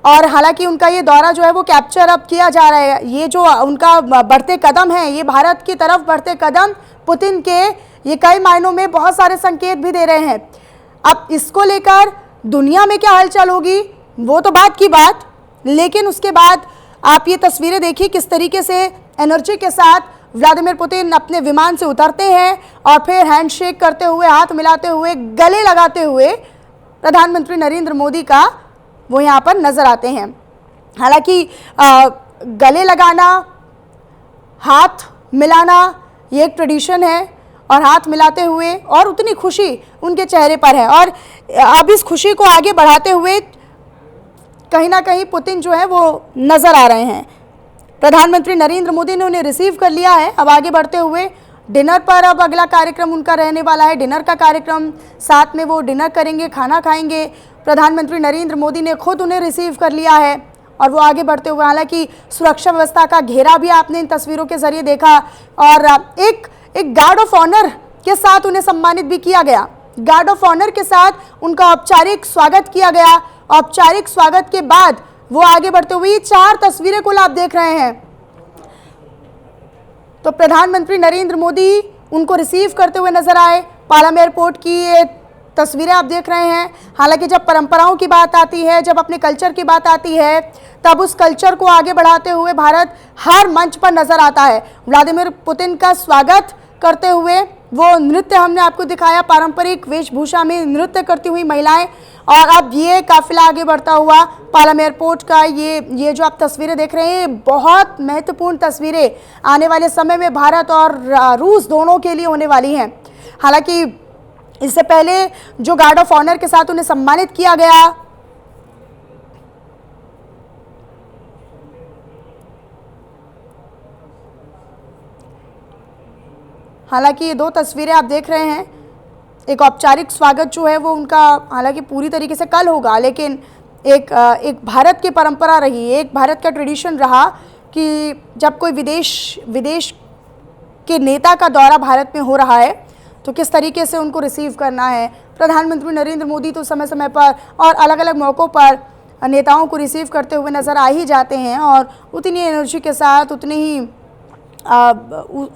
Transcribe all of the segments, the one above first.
और हालांकि उनका ये दौरा जो है वो कैप्चर अब किया जा रहा है। ये जो उनका बढ़ते कदम है, ये भारत की तरफ बढ़ते कदम पुतिन के ये कई मायनों में बहुत सारे संकेत भी दे रहे हैं। अब इसको लेकर दुनिया में क्या हलचल होगी वो तो बात की बात, लेकिन उसके बाद आप ये तस्वीरें देखिए किस तरीके से एनर्जी के साथ व्लादिमीर पुतिन अपने विमान से उतरते हैं और फिर हैंडशेक करते हुए, हाथ मिलाते हुए, गले लगाते हुए प्रधानमंत्री नरेंद्र मोदी का वो यहाँ पर नजर आते हैं। हालांकि गले लगाना, हाथ मिलाना ये एक ट्रेडिशन है और हाथ मिलाते हुए और उतनी खुशी उनके चेहरे पर है। और अब इस खुशी को आगे बढ़ाते हुए कहीं ना कहीं पुतिन जो है वो नजर आ रहे हैं। प्रधानमंत्री नरेंद्र मोदी ने उन्हें रिसीव कर लिया है। अब आगे बढ़ते हुए डिनर पर अब अगला कार्यक्रम उनका रहने वाला है। डिनर का कार्यक्रम, साथ में वो डिनर करेंगे, खाना खाएंगे। प्रधानमंत्री नरेंद्र मोदी ने खुद उन्हें रिसीव कर लिया है और वो आगे बढ़ते हुए, हालांकि सुरक्षा व्यवस्था का घेरा भी आपने इन तस्वीरों के जरिए देखा और एक गार्ड ऑफ ऑनर के साथ उन्हें सम्मानित भी किया गया। गार्ड ऑफ ऑनर के साथ उनका औपचारिक स्वागत किया गया। औपचारिक स्वागत के बाद वो आगे बढ़ते हुए ये 4 तस्वीरें कुल आप देख रहे हैं। तो प्रधानमंत्री नरेंद्र मोदी उनको रिसीव करते हुए नजर आए। पालम एयरपोर्ट की ये तस्वीरें आप देख रहे हैं। हालांकि जब परंपराओं की बात आती है, जब अपने कल्चर की बात आती है, तब उस कल्चर को आगे बढ़ाते हुए भारत हर मंच पर नजर आता है। व्लादिमीर पुतिन का स्वागत करते हुए वो नृत्य हमने आपको दिखाया, पारंपरिक वेशभूषा में नृत्य करती हुई महिलाएं। और अब ये काफिला आगे बढ़ता हुआ पालम एयरपोर्ट का ये जो आप तस्वीरें देख रहे हैं, बहुत महत्वपूर्ण तस्वीरें आने वाले समय में भारत और रूस दोनों के लिए होने वाली हैं। हालांकि इससे पहले जो गार्ड ऑफ ऑनर के साथ उन्हें सम्मानित किया गया, हालांकि ये 2 तस्वीरें आप देख रहे हैं। एक औपचारिक स्वागत जो है वो उनका हालांकि पूरी तरीके से कल होगा, लेकिन एक भारत की परंपरा रही, एक भारत का ट्रेडिशन रहा कि जब कोई विदेश के नेता का दौरा भारत में हो रहा है तो किस तरीके से उनको रिसीव करना है। प्रधानमंत्री नरेंद्र मोदी तो समय समय पर और अलग अलग मौक़ों पर नेताओं को रिसीव करते हुए नज़र आ ही जाते हैं और उतनी एनर्जी के साथ, उतनी ही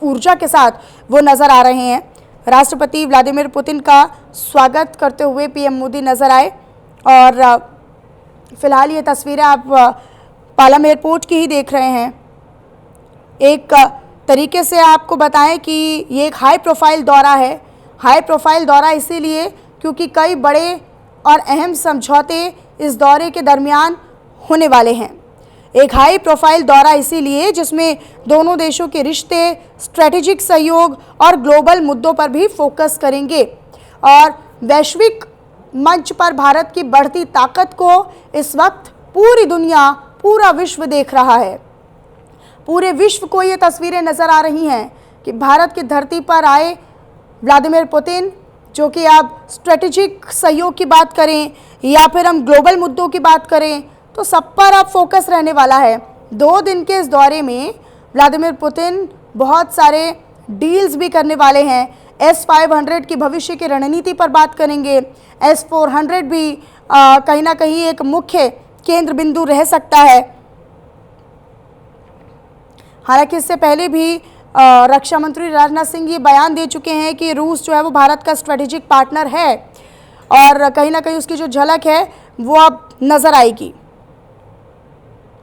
ऊर्जा के साथ वो नज़र आ रहे हैं। राष्ट्रपति व्लादिमीर पुतिन का स्वागत करते हुए पीएम मोदी नज़र आए और फिलहाल ये तस्वीरें आप पालम एयरपोर्ट की ही देख रहे हैं। एक तरीके से आपको बताएं कि ये एक हाई प्रोफाइल दौरा है। हाई प्रोफाइल दौरा इसीलिए क्योंकि कई बड़े और अहम समझौते इस दौरे के दरमियान होने वाले हैं। एक हाई प्रोफाइल दौरा इसीलिए जिसमें दोनों देशों के रिश्ते, स्ट्रेटेजिक सहयोग और ग्लोबल मुद्दों पर भी फोकस करेंगे। और वैश्विक मंच पर भारत की बढ़ती ताकत को इस वक्त पूरी दुनिया, पूरा विश्व देख रहा है। पूरे विश्व को ये तस्वीरें नज़र आ रही हैं कि भारत की धरती पर आए व्लादिमीर पुतिन, जो कि आप स्ट्रेटेजिक सहयोग की बात करें या फिर हम ग्लोबल मुद्दों की बात करें तो सब पर अब फोकस रहने वाला है। 2 दिन के इस दौरे में व्लादिमीर पुतिन बहुत सारे डील्स भी करने वाले हैं। S-500 की भविष्य की रणनीति पर बात करेंगे। S-400 भी कहीं ना कहीं एक मुख्य केंद्र बिंदु रह सकता है। हालांकि इससे पहले भी रक्षा मंत्री राजनाथ सिंह ये बयान दे चुके हैं कि रूस जो है वो भारत का स्ट्रेटेजिक पार्टनर है और कहीं ना कहीं उसकी जो झलक है वो अब नज़र आएगी।